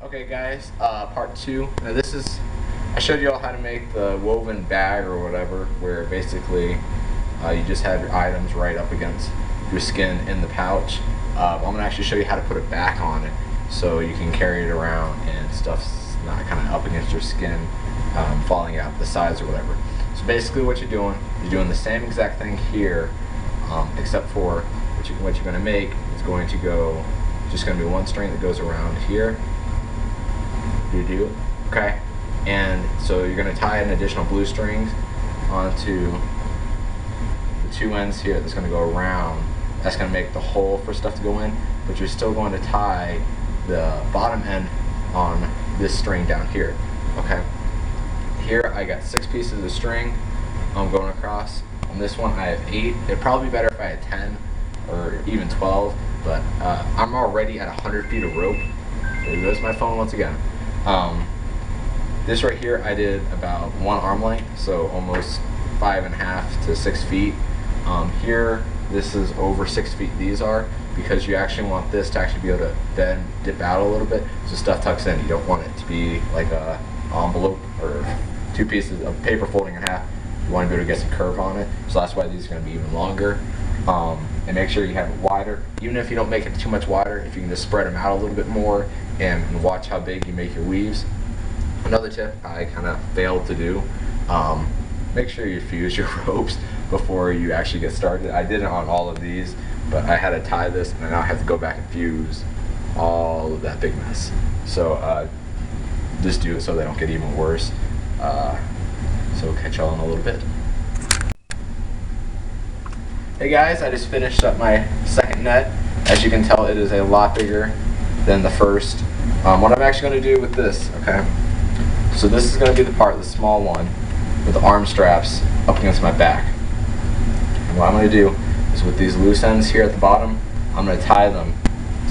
Okay guys, part two. Now this is, I showed you all how to make the woven bag or whatever, where basically you just have your items right up against your skin in the pouch. I'm going to actually show you how to put it back on it so you can carry it around and stuff's not kind of up against your skin, falling out the sides or whatever. So basically what you're doing the same exact thing here, except for what you're going to make is going to go, just going to be one string that goes around here. Okay, and so you're going to tie an additional blue strings onto the two ends here that's going to go around. That's going to make the hole for stuff to go in, but you're still going to tie the bottom end on this string down here. Okay, here I got 6 pieces of string going across. On this one I have 8. It'd probably be better if I had 10 or even 12, but I'm already at 100 feet of rope. There goes my phone once again. This right here I did about 1 arm length, so almost 5.5 to 6 feet. Here this is over 6 feet, these are, because you actually want this to actually be able to then dip out a little bit so stuff tucks in. You don't want it to be like a envelope or 2 pieces of paper folding in half. You want to be able to get some curve on it, so that's why these are going to be even longer. And make sure you have it wider. Even if you don't make it too much wider, if you can just spread them out a little bit more and watch how big you make your weaves. Another tip I kind of failed to do, make sure you fuse your ropes before you actually get started. I did it on all of these, but I had to tie this and I now have to go back and fuse all of that big mess. So just do it so they don't get even worse. So we'll catch y'all in a little bit. Hey guys, I just finished up my second net. As you can tell, it is a lot bigger than the first. What I'm actually going to do with this, okay? So this is going to be the part, the small one, with the arm straps up against my back. And what I'm going to do is with these loose ends here at the bottom, I'm going to tie them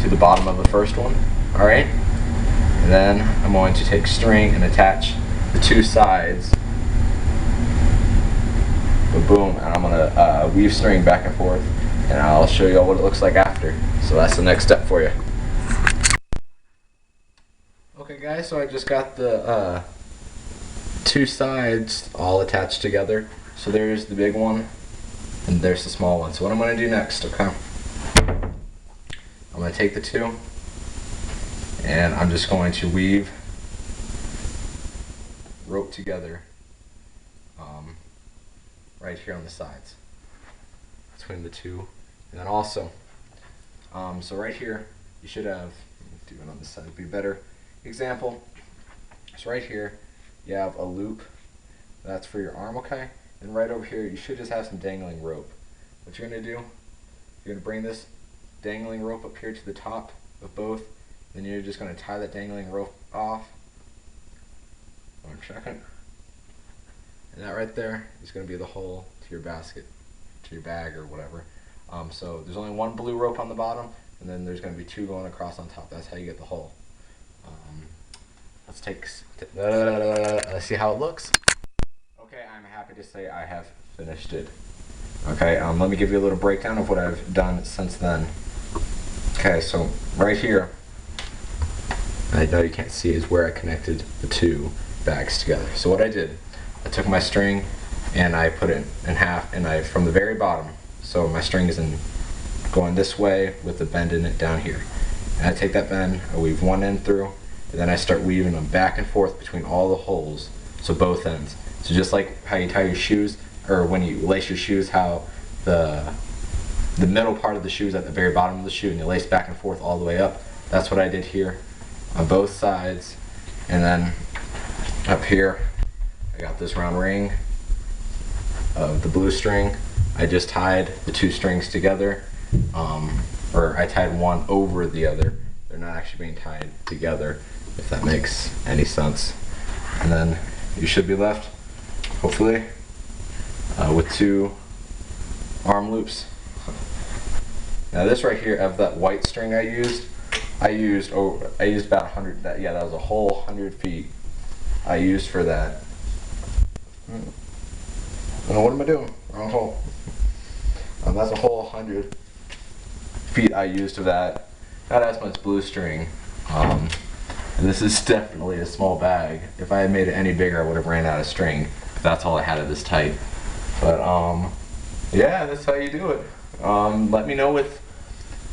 to the bottom of the first one, alright? And then I'm going to take string and attach the 2 sides. Boom, and I'm going to weave string back and forth, and I'll show you all what it looks like after. So that's the next step for you. Okay guys, so I just got the 2 sides all attached together. So there's the big one, and there's the small one. So what I'm going to do next, okay? I'm going to take the 2, and I'm just going to weave rope together right here on the sides between the 2, and then also so right here you should have, do it on this side would be better example. So right here you have a loop that's for your arm, okay, and right over here you should just have some dangling rope. What you're going to do, you're going to bring this dangling rope up here to the top of both, then you're just going to tie that dangling rope off. 1 second. And that right there is going to be the hole to your basket, to your bag or whatever. So there's only 1 blue rope on the bottom, and then there's going to be 2 going across on top. That's how you get the hole. Let's see how it looks. Okay, I'm happy to say I have finished it. Okay, let me give you a little breakdown of what I've done since then. Okay, so right here, I know you can't see, is where I connected the 2 bags together. So what I did, I took my string and I put it in half, and from the very bottom, so my string is going this way with the bend in it down here. And I take that bend, I weave one end through, and then I start weaving them back and forth between all the holes, so both ends. So just like how you tie your shoes, or when you lace your shoes, how the middle part of the shoe is at the very bottom of the shoe and you lace back and forth all the way up. That's what I did here on both sides. And then up here I got this round ring of the blue string. I just tied the 2 strings together, or I tied one over the other. They're not actually being tied together, if that makes any sense. And then you should be left, hopefully, with 2 arm loops. Now this right here, of that white string I used about 100. That was a whole 100 feet I used for that. What am I doing? Wrong hole. That's a whole 100 feet I used of that. Not as much blue string. And this is definitely a small bag. If I had made it any bigger, I would have ran out of string. That's all I had of this tight. But yeah, that's how you do it. Let me know with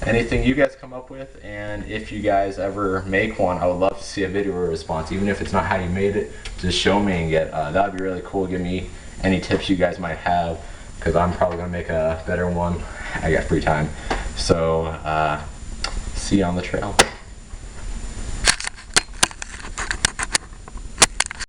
anything you guys come up with, and if you guys ever make one, I would love to see a video response, even if it's not how you made it. Just show me and get that would be really cool. Give me any tips you guys might have, because I'm probably gonna make a better one. I got free time, so see you on the trail.